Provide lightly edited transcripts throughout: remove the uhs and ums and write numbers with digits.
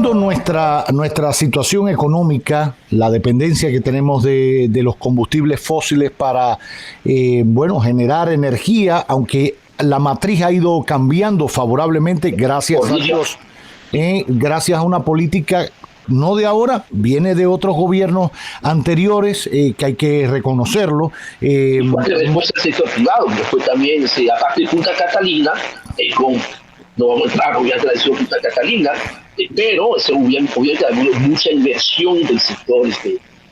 viendo nuestra situación económica, la dependencia que tenemos de los combustibles fósiles para, generar energía, aunque la matriz ha ido cambiando favorablemente, gracias a Dios, gracias a una política no de ahora, viene de otros gobiernos anteriores, que hay que reconocerlo. Después el sector privado, después también, aparte de Punta Catalina, no vamos a entrar obviamente en la decisión de Punta Catalina, pero obviamente hay mucha inversión del sector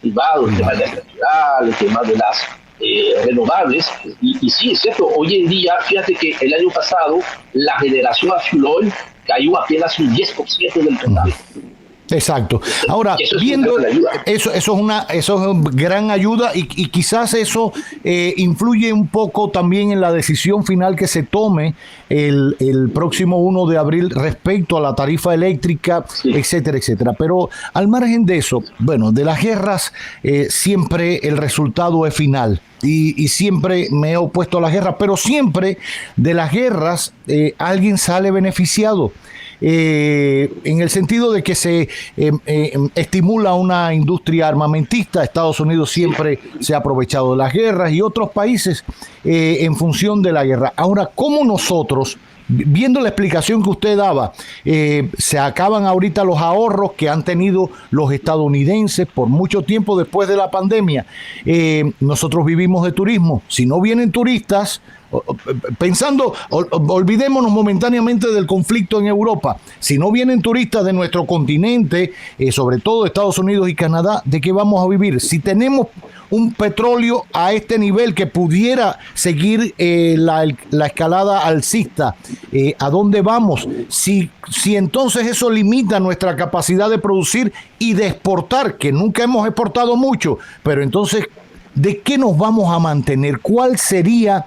privado, el tema de la electricidad, el tema de las renovables, y sí, es cierto, hoy en día, fíjate que el año pasado la generación a fuel oil cayó apenas un 10% del total. Exacto. Ahora, viendo eso es una gran ayuda y quizás eso influye un poco también en la decisión final que se tome el próximo 1 de abril respecto a la tarifa eléctrica, etcétera, etcétera. Pero al margen de eso, de las guerras siempre el resultado es final. Y siempre me he opuesto a las guerras, pero siempre de las guerras alguien sale beneficiado. En el sentido de que se estimula una industria armamentista. Estados Unidos siempre se ha aprovechado de las guerras y otros países en función de la guerra. Ahora, ¿cómo nosotros, viendo la explicación que usted daba, se acaban ahorita los ahorros que han tenido los estadounidenses por mucho tiempo después de la pandemia? Nosotros vivimos de turismo. Si no vienen turistas, olvidémonos momentáneamente del conflicto en Europa. Si no vienen turistas de nuestro continente, sobre todo Estados Unidos y Canadá, ¿de qué vamos a vivir? Si tenemos un petróleo a este nivel que pudiera seguir la escalada alcista, ¿a dónde vamos? Si entonces eso limita nuestra capacidad de producir y de exportar, que nunca hemos exportado mucho, pero entonces, ¿de qué nos vamos a mantener? ¿Cuál sería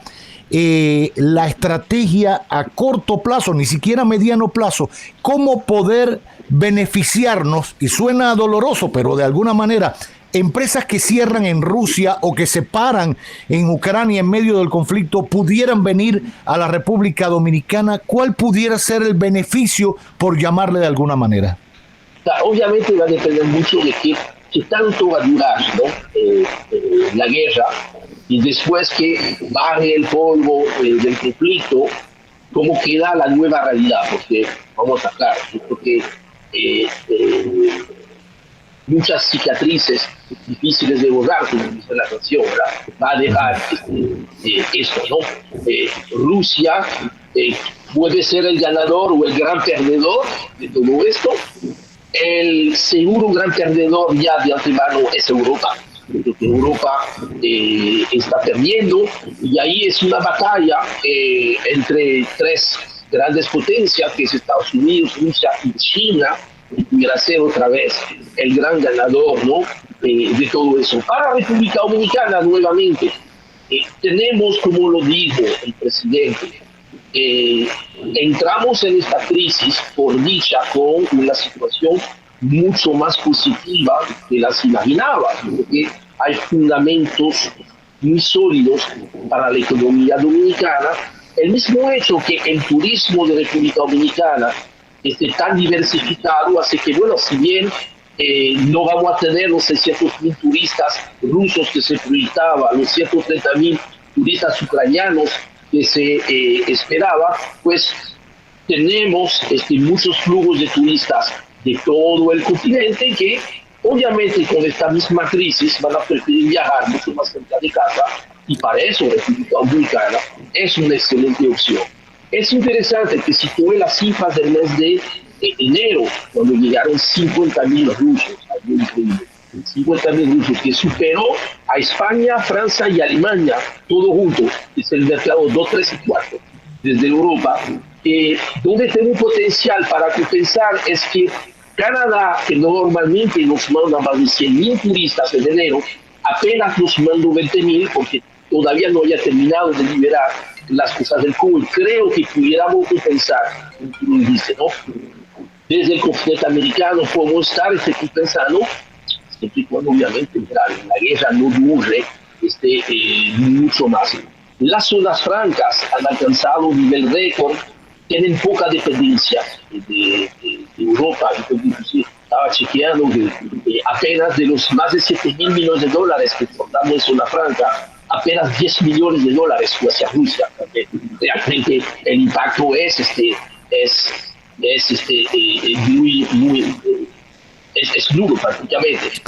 la estrategia a corto plazo, ni siquiera a mediano plazo? ¿Cómo poder beneficiarnos? Y suena doloroso, pero de alguna manera, empresas que cierran en Rusia o que se paran en Ucrania en medio del conflicto pudieran venir a la República Dominicana. ¿Cuál pudiera ser el beneficio, por llamarle de alguna manera? Obviamente va a depender mucho de qué tanto va a durar, ¿no? La guerra, y después que baje el polvo del conflicto, cómo queda la nueva realidad, porque vamos a hablar, porque muchas cicatrices difíciles de borrar, como dice la canción, ¿verdad? Va a dejar esto, ¿no? Rusia puede ser el ganador o el gran perdedor de todo esto. El seguro gran perdedor ya de antemano es Europa. Porque Europa está perdiendo, y ahí es una batalla entre tres grandes potencias, que es Estados Unidos, Rusia y China, que pudiera ser otra vez el gran ganador, ¿no? De todo eso. Para República Dominicana, nuevamente, tenemos, como lo dijo el presidente, entramos en esta crisis, por dicha, con una situación mucho más positiva que las imaginaba, porque hay fundamentos muy sólidos para la economía dominicana. El mismo hecho que el turismo de República Dominicana esté tan diversificado hace que, si bien no vamos a tener los 600.000 turistas rusos que se proyectaba, los 130.000 turistas ucranianos que se esperaba, pues tenemos muchos flujos de turistas de todo el continente que obviamente con esta misma crisis van a preferir viajar mucho más cerca de casa, y para eso República Dominicana es una excelente opción. Es interesante que si tú ves las cifras del mes de enero, cuando llegaron 50.000 rusos, 50.000 rusos, que superó a España, Francia y Alemania, todo junto, es el mercado 2, 3 y 4 desde Europa. Donde tiene un potencial para compensar es que Canadá, que normalmente nos manda más de 100.000 turistas en enero, apenas nos mandó 20.000 porque todavía no había terminado de liberar las cosas del COVID. Creo que pudiéramos compensar, como tú dices, ¿no? Desde el continente americano podemos estar compensando, siempre y cuando obviamente la guerra no dure mucho más. Las zonas francas han alcanzado un nivel récord, tienen poca dependencia de Europa. Inclusive estaba chequeando que apenas de los más de 7.000 millones de dólares que exportamos en Zona Franca, apenas 10 millones de dólares fue hacia Rusia. Realmente el impacto es nulo prácticamente.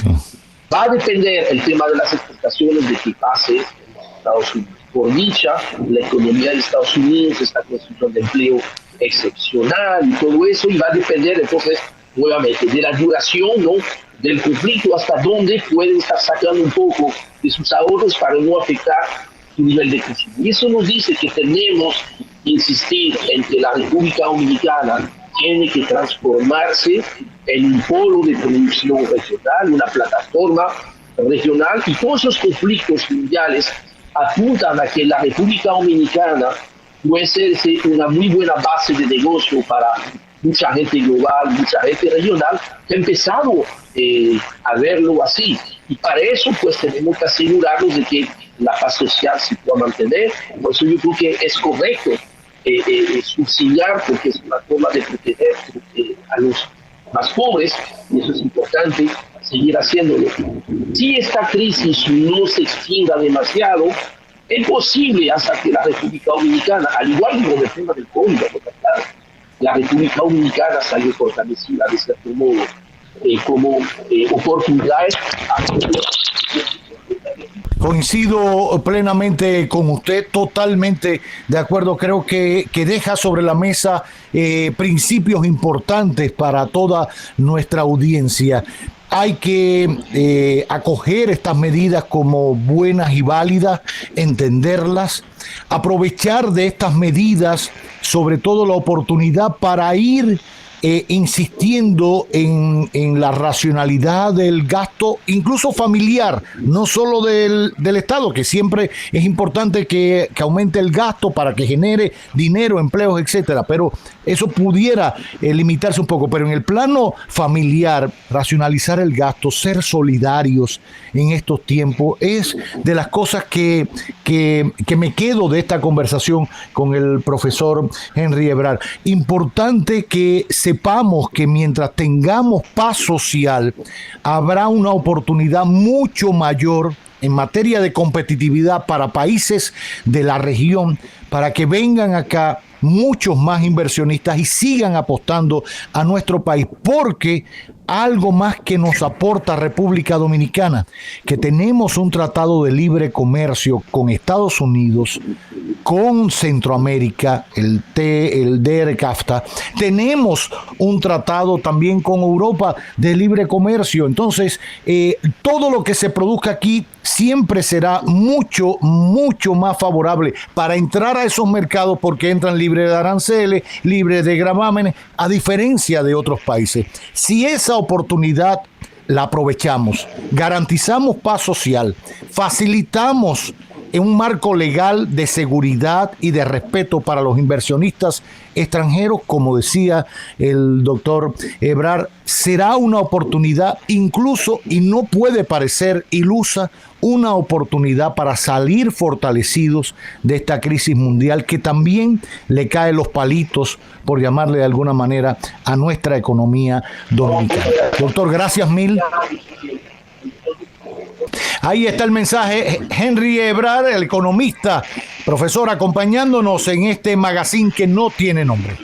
Va a depender el tema de las exportaciones de que pase en Estados Unidos. Por dicha, la economía de Estados Unidos está construyendo empleo excepcional y todo eso, y va a depender entonces nuevamente de la duración, ¿no?, del conflicto, hasta dónde pueden estar sacando un poco de sus ahorros para no afectar su nivel de crecimiento. Y eso nos dice que tenemos que insistir en que la República Dominicana tiene que transformarse en un polo de producción regional, una plataforma regional, y todos esos conflictos mundiales apuntan a que la República Dominicana puede ser una muy buena base de negocio para mucha gente global, mucha gente regional, que ha empezado a verlo así. Y para eso, pues, tenemos que asegurarnos de que la paz social se pueda mantener. Por eso yo creo que es correcto subsidiar, porque es una forma de proteger a los más pobres, y eso es importante seguir haciéndolo. Si esta crisis no se extienda demasiado, es posible hasta que la República Dominicana, al igual que con el tema del COVID, la República Dominicana salió fortalecida de cierto modo como oportunidades. Coincido plenamente con usted, totalmente de acuerdo. Creo que deja sobre la mesa principios importantes para toda nuestra audiencia. Hay que acoger estas medidas como buenas y válidas, entenderlas, aprovechar de estas medidas, sobre todo la oportunidad para ir insistiendo en la racionalidad del gasto, incluso familiar, no solo del Estado, que siempre es importante que aumente el gasto para que genere dinero, empleos, etcétera, pero eso pudiera limitarse un poco. Pero en el plano familiar, racionalizar el gasto, ser solidarios en estos tiempos, es de las cosas que me quedo de esta conversación con el profesor Henry Ebrard. Importante que sepamos que mientras tengamos paz social, habrá una oportunidad mucho mayor en materia de competitividad para países de la región, para que vengan acá muchos más inversionistas y sigan apostando a nuestro país, porque algo más que nos aporta República Dominicana, que tenemos un tratado de libre comercio con Estados Unidos, con Centroamérica, el DER-CAFTA, tenemos un tratado también con Europa de libre comercio. Entonces, todo lo que se produzca aquí siempre será mucho, mucho más favorable para entrar a esos mercados, porque entran libres de aranceles, libres de gravámenes, a diferencia de otros países. Si esa oportunidad la aprovechamos, garantizamos paz social, facilitamos en un marco legal de seguridad y de respeto para los inversionistas extranjeros, como decía el doctor Ebrard, será una oportunidad incluso, y no puede parecer ilusa, una oportunidad para salir fortalecidos de esta crisis mundial que también le cae los palitos, por llamarle de alguna manera, a nuestra economía dominicana. Doctor, gracias mil. Ahí está el mensaje. Henry Ebrard, el economista, profesor, acompañándonos en este magazine que no tiene nombre.